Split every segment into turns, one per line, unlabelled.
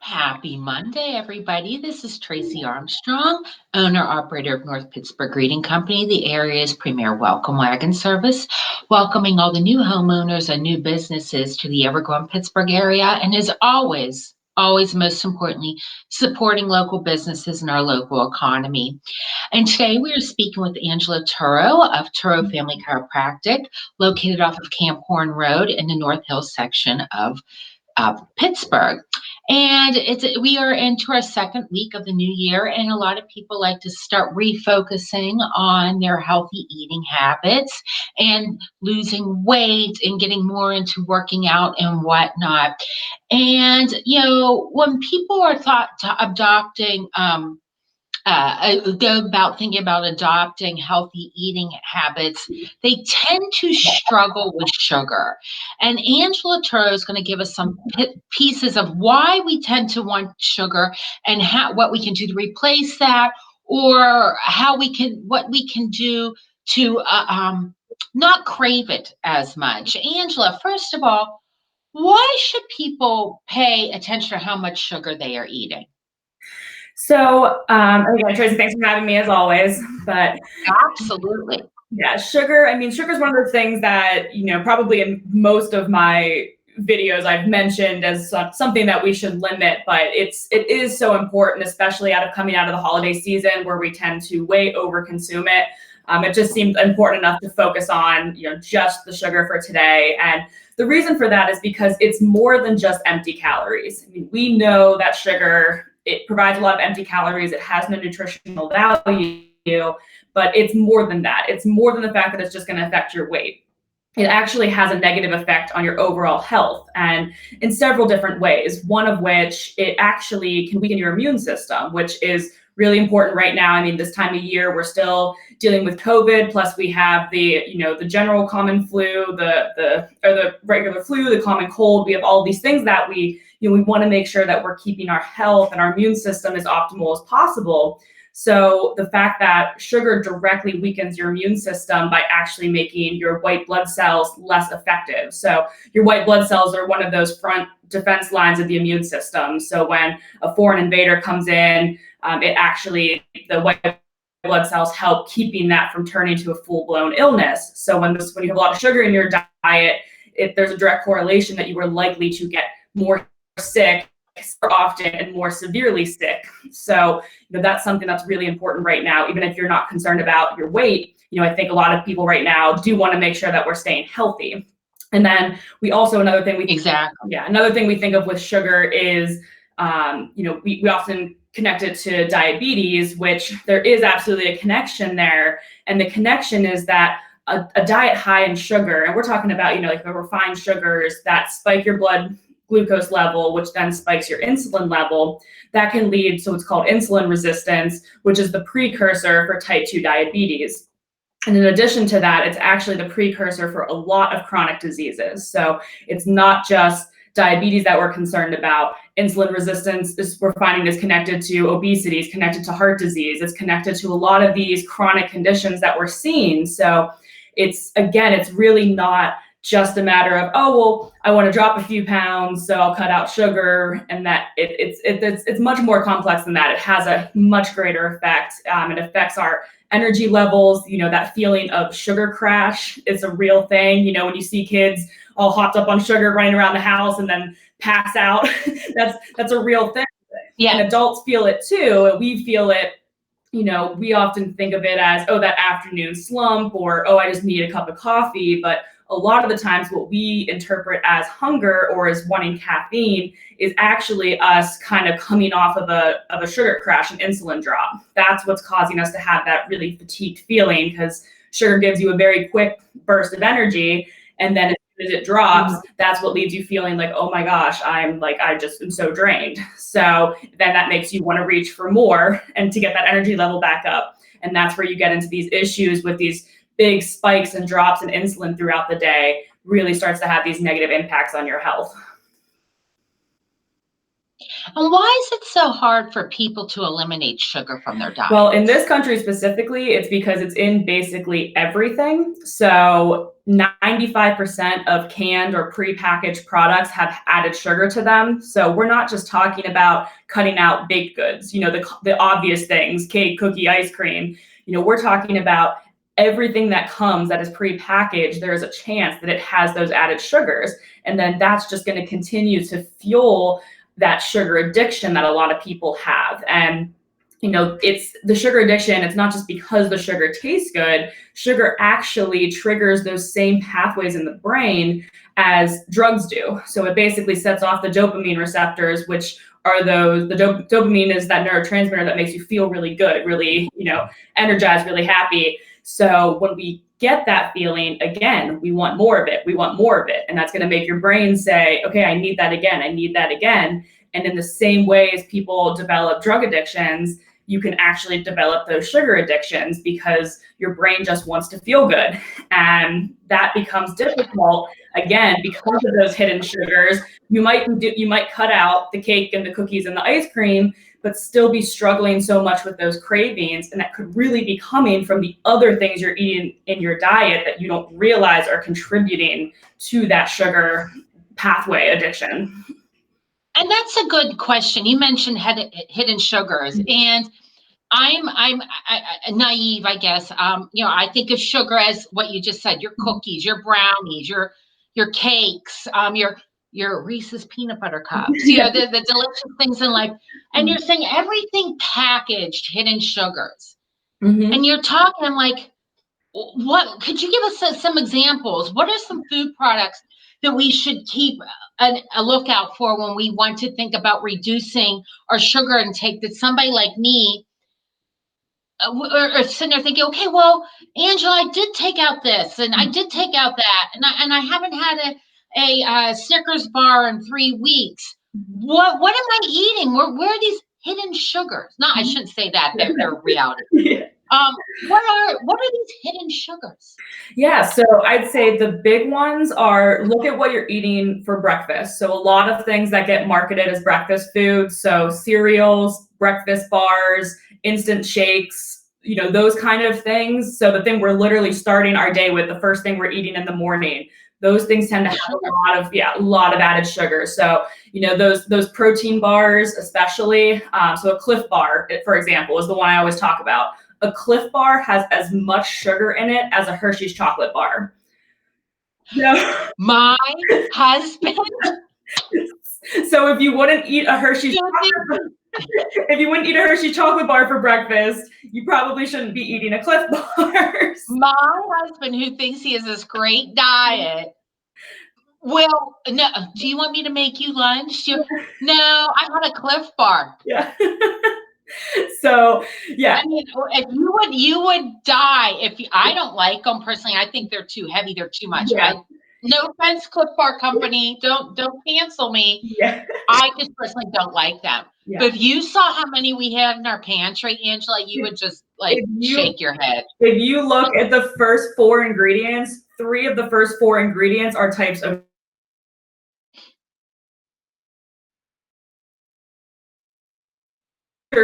Happy Monday, everybody. This is Tracy Armstrong, owner operator of North Pittsburgh Greeting Company, the area's premier welcome wagon service, welcoming all the new homeowners and new businesses to the ever-growing Pittsburgh area, and as always, most importantly, supporting local businesses and our local economy. And today we are speaking with Angela Turo of Turo Family Chiropractic, located off of Camp Horn Road in the North Hills section of Pittsburgh. And we are into our second week of the new year, and a lot of people like to start refocusing on their healthy eating habits and losing weight and getting more into working out and whatnot. And when people are thought to adopting go about thinking about adopting healthy eating habits, they tend to struggle with sugar. And Angela Turo is going to give us some pieces of why we tend to want sugar and what we can do to replace that, or what we can do to not crave it as much. Angela, first of all, why should people pay attention to how much sugar they are eating?
So, again, Tracy, thanks for having me as always. But
Absolutely.
Yeah, sugar is one of those things that, probably in most of my videos I've mentioned as something that we should limit, but it is so important, especially coming out of the holiday season where we tend to way over consume it. It just seemed important enough to focus on, just the sugar for today. And the reason for that is because it's more than just empty calories. I mean, we know that sugar, it provides a lot of empty calories. It has no nutritional value, but it's more than that. It's more than the fact that it's just going to affect your weight. It actually has a negative effect on your overall health, and in several different ways, one of which it actually can weaken your immune system, which is really important right now. I mean, this time of year, we're still dealing with COVID, plus we have the general common flu, the regular flu, the common cold. We have all these things that we want to make sure that we're keeping our health and our immune system as optimal as possible. So the fact that sugar directly weakens your immune system by actually making your white blood cells less effective. So your white blood cells are one of those front defense lines of the immune system. So when a foreign invader comes in, the white blood cells help keeping that from turning to a full-blown illness. So when you have a lot of sugar in your diet, there's a direct correlation that you are likely to get more sick more often and more severely sick. So that's something that's really important right now, even if you're not concerned about your weight. I think a lot of people right now do want to make sure that we're staying healthy. And then another thing we think of with sugar is, we often connect it to diabetes, which there is absolutely a connection there. And the connection is that a diet high in sugar, and we're talking about, like the refined sugars that spike your blood glucose level, which then spikes your insulin level, that can lead to what's called insulin resistance, which is the precursor for type 2 diabetes. And in addition to that, it's actually the precursor for a lot of chronic diseases. So it's not just diabetes that we're concerned about. Insulin resistance we're finding is connected to obesity, is connected to heart disease, it's connected to a lot of these chronic conditions that we're seeing. So it's really not just a matter of, I want to drop a few pounds, so I'll cut out sugar, and that it's much more complex than that. It has a much greater effect. It affects our energy levels. That feeling of sugar crash is a real thing. When you see kids all hopped up on sugar running around the house and then pass out, that's a real thing.
Yeah.
And adults feel it too, and we feel it. We often think of it as, that afternoon slump, or, I just need a cup of coffee. But a lot of the times what we interpret as hunger or as wanting caffeine is actually us kind of coming off of a sugar crash, an insulin drop. That's what's causing us to have that really fatigued feeling, because sugar gives you a very quick burst of energy. And then as soon as it drops, that's what leaves you feeling like, oh my gosh, I just am so drained. So then that makes you want to reach for more and to get that energy level back up. And that's where you get into these issues with these big spikes and drops in insulin throughout the day. Really starts to have these negative impacts on your health.
And why is it so hard for people to eliminate sugar from their
Well, in
diets?
this country specifically, it's because it's in basically everything. So 95% of canned or prepackaged products have added sugar to them. So we're not just talking about cutting out baked goods, the obvious things, cake, cookie, ice cream. We're talking about everything that comes that is prepackaged. There is a chance that it has those added sugars. And then that's just going to continue to fuel that sugar addiction that a lot of people have. And it's the sugar addiction. It's not just because the sugar tastes good. Sugar actually triggers those same pathways in the brain as drugs do. So it basically sets off the dopamine receptors, which are dopamine is that neurotransmitter that makes you feel really good, really, energized, really happy. So when we get that feeling again, we want more of it. We want more of it. And that's going to make your brain say, okay, I need that again. I need that again. And in the same way as people develop drug addictions, you can actually develop those sugar addictions because your brain just wants to feel good. And that becomes difficult, again, because of those hidden sugars. You might cut out the cake and the cookies and the ice cream, but still be struggling so much with those cravings. And that could really be coming from the other things you're eating in your diet that you don't realize are contributing to that sugar pathway addiction.
And that's a good question. You mentioned hidden sugars, and I'm naive, I guess. I think of sugar as what you just said: your cookies, your brownies, your cakes, your Reese's peanut butter cups. The delicious things in life. And you're saying everything packaged hidden sugars.
Mm-hmm.
And you're talking, I'm like, what could you give us some examples? What are some food products that we should keep a lookout for when we want to think about reducing our sugar intake, that somebody like me or sitting there thinking, okay, well, Angela, I did take out this and I did take out that, and I haven't had a Snickers bar in 3 weeks. What am I eating? Where are these hidden sugars? No, I shouldn't say that. They're reality.
Yeah.
What are these hidden sugars?
Yeah, so I'd say the big ones are look at what you're eating for breakfast. So a lot of things that get marketed as breakfast foods, so cereals, breakfast bars, instant shakes, those kind of things. So the thing we're literally starting our day with, the first thing we're eating in the morning, those things tend to have a lot of added sugar. So, those protein bars, especially, so a Cliff Bar, for example, is the one I always talk about. A Cliff Bar has as much sugar in it as a Hershey's chocolate bar. Yeah.
My husband.
So if you wouldn't eat a Hershey's chocolate bar for breakfast, you probably shouldn't be eating a Cliff Bars.
My husband, who thinks he has this great diet, well, no. Do you want me to make you lunch? No, I had a Cliff Bar.
Yeah. So yeah,
I mean, if you would die if I don't like them personally. I think they're too heavy. They're too much.
yeah,
No offense, Cliff Bar Company. Don't cancel me.
yeah,
I just personally don't like them.
yeah.
But if you saw how many we had in our pantry, Angela, you would just shake your head.
If you look at the first 4 ingredients, 3 of the first 4 ingredients are types of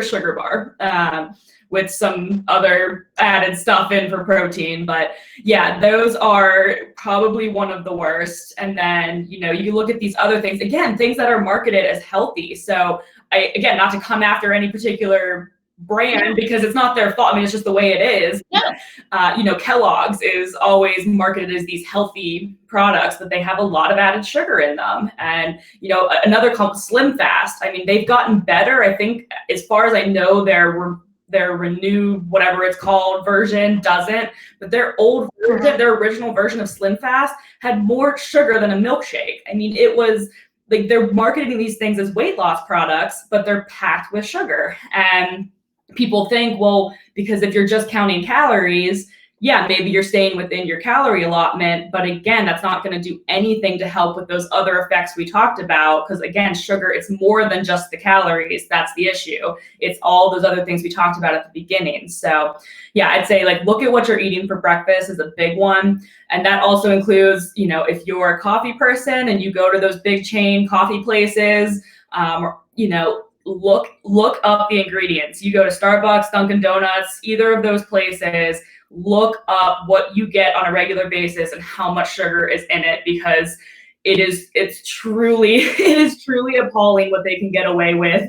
sugar bar with some other added stuff in for protein. But yeah, those are probably one of the worst. And then, you look at these other things, again, things that are marketed as healthy. So again, not to come after any particular brand because it's not their fault. I mean, it's just the way it is.
Yeah.
Kellogg's is always marketed as these healthy products, but they have a lot of added sugar in them. And, another called Slim Fast. I mean, they've gotten better. I think as far as I know, their renewed, whatever it's called, version doesn't, but their original version of Slim Fast had more sugar than a milkshake. I mean, it was like they're marketing these things as weight loss products, but they're packed with sugar. And people think, well, because if you're just counting calories, yeah, maybe you're staying within your calorie allotment. But again, that's not going to do anything to help with those other effects we talked about. Because again, sugar, it's more than just the calories. That's the issue. It's all those other things we talked about at the beginning. So yeah, I'd say look at what you're eating for breakfast is a big one. And that also includes, if you're a coffee person and you go to those big chain coffee places, look up the ingredients. You go to Starbucks, Dunkin' Donuts, either of those places, look up what you get on a regular basis and how much sugar is in it, because it's truly appalling what they can get away with.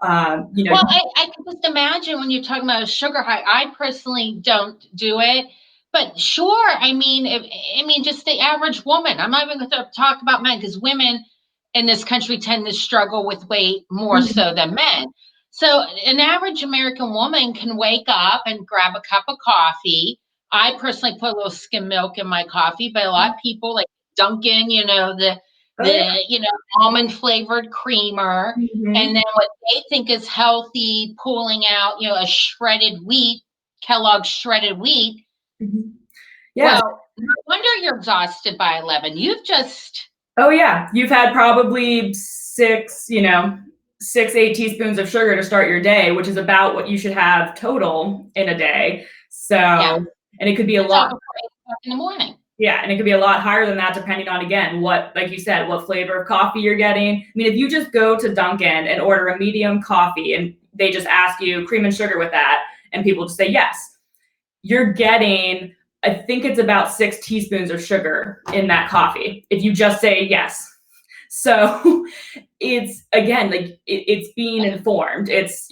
Well, I can just imagine when you're talking about a sugar high. I personally don't do it, but sure. I mean, just the average woman. I'm not even going to talk about men, because women in this country tend to struggle with weight more so than men. So an average American woman can wake up and grab a cup of coffee. I personally put a little skim milk in my coffee, but a lot of people like Dunkin',
Oh, yeah.
almond flavored creamer,
Mhm.
and then what they think is healthy, pulling out, a shredded wheat, Kellogg's shredded wheat.
Mhm. Yeah.
Well, no wonder you're exhausted by 11. You've just,
Oh, yeah. You've had probably 8 teaspoons of sugar to start your day, which is about what you should have total in a day. So,
yeah,
and it could be a
that's all
lot.
before 8 o'clock in the morning.
Yeah, and it could be a lot higher than that depending on, again, like you said, what flavor of coffee you're getting. I mean, if you just go to Dunkin' and order a medium coffee and they just ask you cream and sugar with that, and people just say yes, you're getting, I think it's about 6 teaspoons of sugar in that coffee if you just say yes. So it's, again, like it's being informed. It's,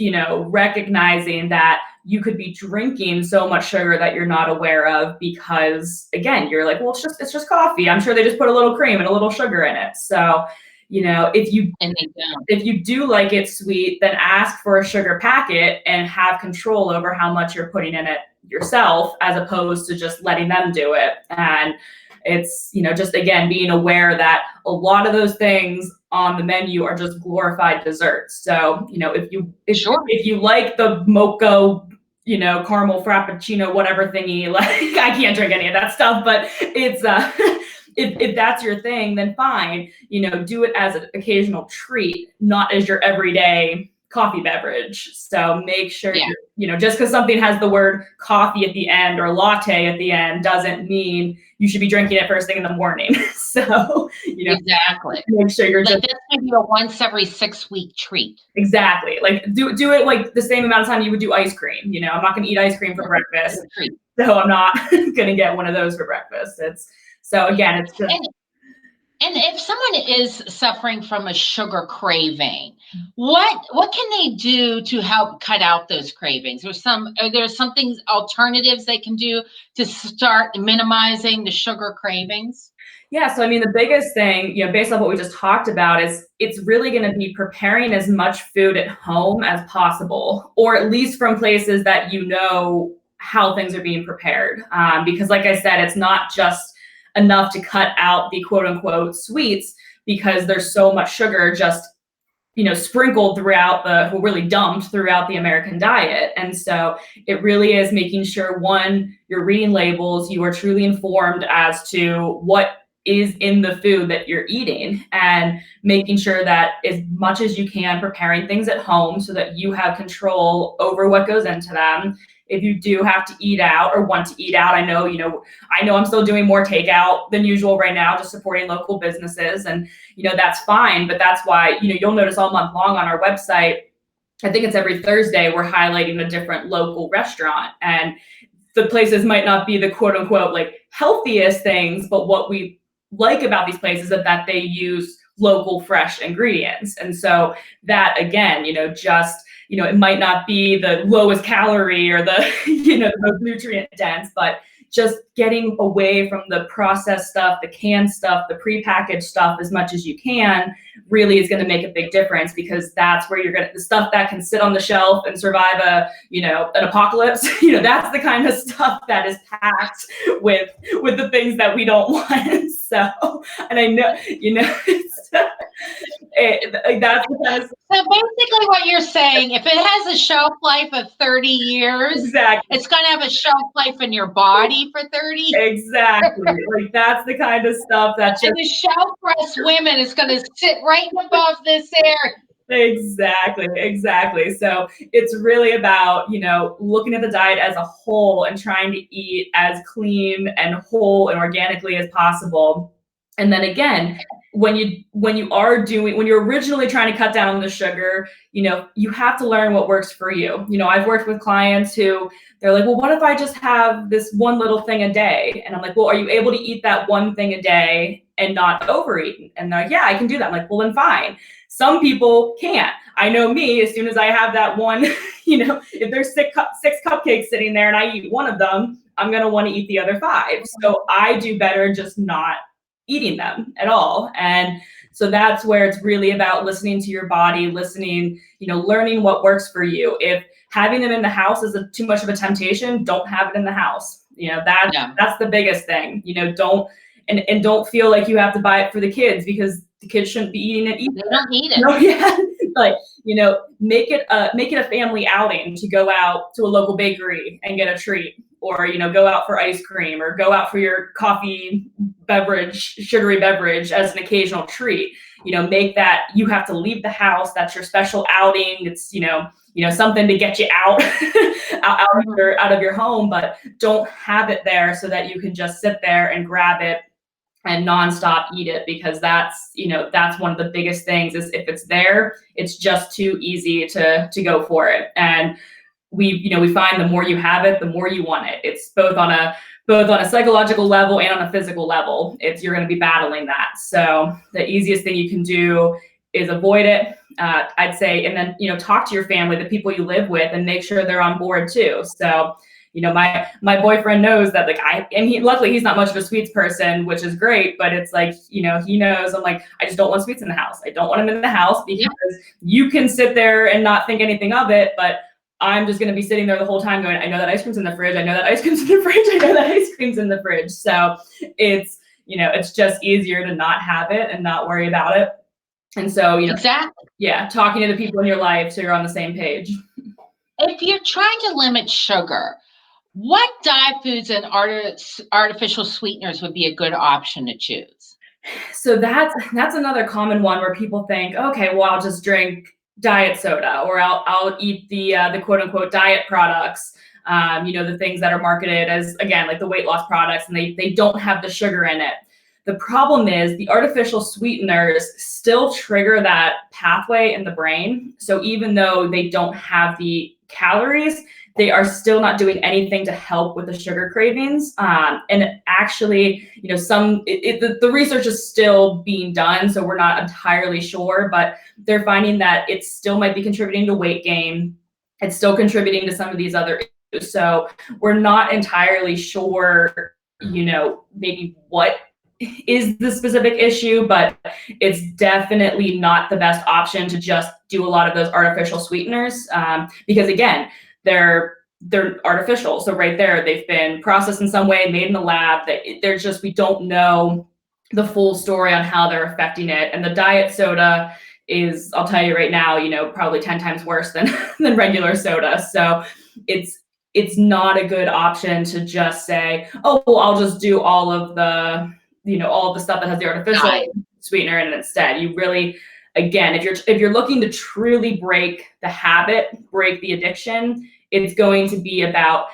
recognizing that you could be drinking so much sugar that you're not aware of, because, again, you're like, well, it's just coffee. I'm sure they just put a little cream and a little sugar in it. So, if you
And they don't.
if you do like it sweet, then ask for a sugar packet and have control over how much you're putting in it yourself, as opposed to just letting them do it. And it's, just, again, being aware that a lot of those things on the menu are just glorified desserts. So,
Sure.
if you like the mocha, caramel frappuccino, whatever thingy, like, I can't drink any of that stuff, but it's if that's your thing, then fine. Do it as an occasional treat, not as your everyday coffee beverage. So make sure
Yeah,
just because something has the word coffee at the end or latte at the end doesn't mean you should be drinking it first thing in the morning. So,
exactly.
make sure you're
Like
just
this could be a once every 6 week treat.
exactly, like, do it like the same amount of time you would do ice cream. I'm not going to eat ice cream for breakfast,
Treat.
so I'm not going to get one of those for breakfast. So again, it's just.
And And if someone is suffering from a sugar craving, what can they do to help cut out those cravings? Are there some things alternatives they can do to start minimizing the sugar cravings?
Yeah, so I mean, the biggest thing, based on what we just talked about, is it's really going to be preparing as much food at home as possible, or at least from places that how things are being prepared. Because, like I said, it's not just enough to cut out the quote unquote sweets, because there's so much sugar just sprinkled throughout really dumped throughout the American diet. And so it really is making sure, one, you're reading labels, you are truly informed as to what is in the food that you're eating, and making sure that, as much as you can, preparing things at home so that you have control over what goes into them. If you do have to eat out or want to eat out, I know I'm still doing more takeout than usual right now, just supporting local businesses, and that's fine. But that's why, you'll notice all month long on our website, I think it's every Thursday, we're highlighting a different local restaurant. And the places might not be the quote unquote like healthiest things, but what we like about these places is that they use local fresh ingredients. And so that, again, just, it might not be the lowest calorie or the, the most nutrient dense, but just getting away from the processed stuff, the canned stuff, the prepackaged stuff as much as you can really is going to make a big difference, because that's where you're going to, the stuff that can sit on the shelf and survive an apocalypse, that's the kind of stuff that is packed with the things that we don't want. So, and I know, that's the kind of.
So basically what you're saying, if it has a shelf life of 30 years,
Exactly.
it's going to have a shelf life in your body for 30.
Exactly. Like, that's the kind of stuff that just.
And the shelf for us women is going to sit right above this area.
Exactly. So it's really about, looking at the diet as a whole and trying to eat as clean and whole and organically as possible. And then again, when you're originally trying to cut down on the sugar, you have to learn what works for you. I've worked with clients who they're like, well, what if I just have this one little thing a day? And I'm like, well, are you able to eat that one thing a day and not overeat? And they're like, yeah, I can do that. I'm like, well, then fine. Some people can't. I know me, as soon as I have that one, if there's six cupcakes sitting there and I eat one of them, I'm going to want to eat the other 5. So I do better just not eating them at all. And so that's where it's really about listening to your body, learning what works for you. If having them in the house is too much of a temptation, don't have it in the house. That's the biggest thing. Don't feel like you have to buy it for the kids, because the kids shouldn't be eating it either.
They don't need it.
Yeah. Like, make it a family outing to go out to a local bakery and get a treat, or go out for ice cream, or go out for your coffee sugary beverage as an occasional treat. Make that, you have to leave the house, that's your special outing. It's something to get you out out of your home, but don't have it there so that you can just sit there and grab it and nonstop eat it, because that's one of the biggest things, is if it's there, it's just too easy to go for it. And we find the more you have it, the more you want it. It's both on a psychological level and on a physical level. You're going to be battling that. So the easiest thing you can do is avoid it, I'd say, and then talk to your family, the people you live with, and make sure they're on board too. So my boyfriend knows that, luckily he's not much of a sweets person, which is great, but it's like, he knows I'm like, I just don't want sweets in the house. I don't want them in the house, because you can sit there and not think anything of it, but I'm just going to be sitting there the whole time going, I know that ice cream's in the fridge. I know that ice cream's in the fridge. I know that ice cream's in the fridge. So it's just easier to not have it and not worry about it. And so,
exactly.
Yeah, talking to the people in your life so you're on the same page.
If you're trying to limit sugar, what diet foods and artificial sweeteners would be a good option to choose?
So that's another common one where people think, okay, well, I'll just drink diet soda, or I'll eat the quote unquote diet products, the things that are marketed as, again, like the weight loss products, and they don't have the sugar in it. The problem is the artificial sweeteners still trigger that pathway in the brain. So even though they don't have the calories, they are still not doing anything to help with the sugar cravings. And actually, the research is still being done, so we're not entirely sure, but they're finding that it still might be contributing to weight gain. It's still contributing to some of these other issues. So we're not entirely sure, maybe what is the specific issue, but it's definitely not the best option to just do a lot of those artificial sweeteners, because again, they're artificial. So right there, they've been processed in some way, made in the lab. We don't know the full story on how they're affecting it. And the diet soda is, I'll tell you right now, probably 10 times worse than regular soda. So it's not a good option to just say, oh, well, I'll just do all of the stuff that has the artificial sweetener in it instead. You really, again, if you're looking to truly break the habit, break the addiction, it's going to be about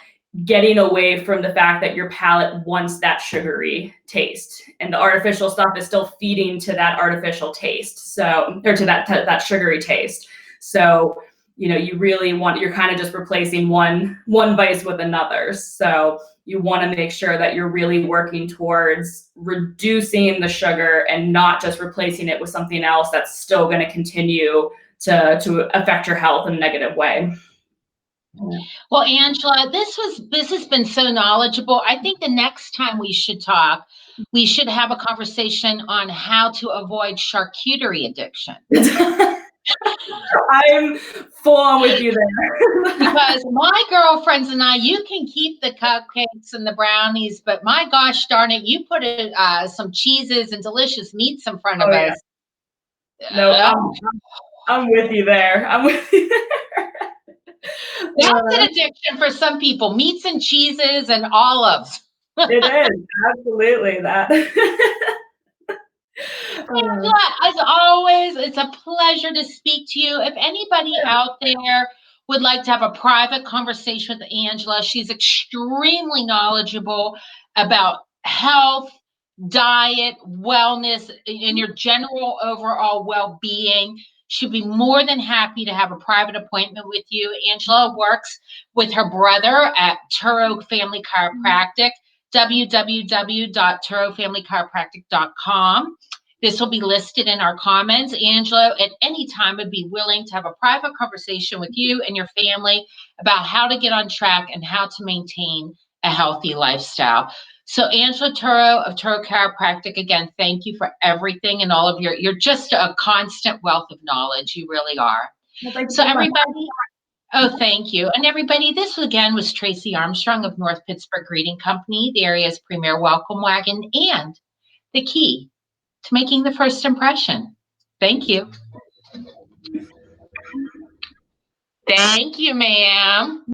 getting away from the fact that your palate wants that sugary taste, and the artificial stuff is still feeding to that artificial taste. So, or to that sugary taste. So, you're kind of just replacing one vice with another. So you want to make sure that you're really working towards reducing the sugar and not just replacing it with something else that's still going to continue to affect your health in a negative way.
Well, Angela, this has been so knowledgeable. I think the next time we should talk, we should have a conversation on how to avoid charcuterie addiction.
I'm full on with you there.
Because my girlfriends and I, you can keep the cupcakes and the brownies, but my gosh darn it, you put some cheeses and delicious meats in front of us.
No, I'm with you there.
That's an addiction for some people. Meats and cheeses and olives.
It is, absolutely that.
Angela, as always, it's a pleasure to speak to you. If anybody out there would like to have a private conversation with Angela, she's extremely knowledgeable about health, diet, wellness, and your general overall well-being. She'd be more than happy to have a private appointment with you. Angela works with her brother at Turo Family Chiropractic, www.turofamilychiropractic.com. This will be listed in our comments. Angela, at any time, would be willing to have a private conversation with you and your family about how to get on track and how to maintain a healthy lifestyle. So Angela Turo of Turo Chiropractic, again, thank you for everything and all of you're just a constant wealth of knowledge. You really are.
Well,
So everybody, oh, thank you. And everybody, this again was Tracy Armstrong of North Pittsburgh Greeting Company, the area's premier welcome wagon and the key to making the first impression. Thank you. Thank you, ma'am.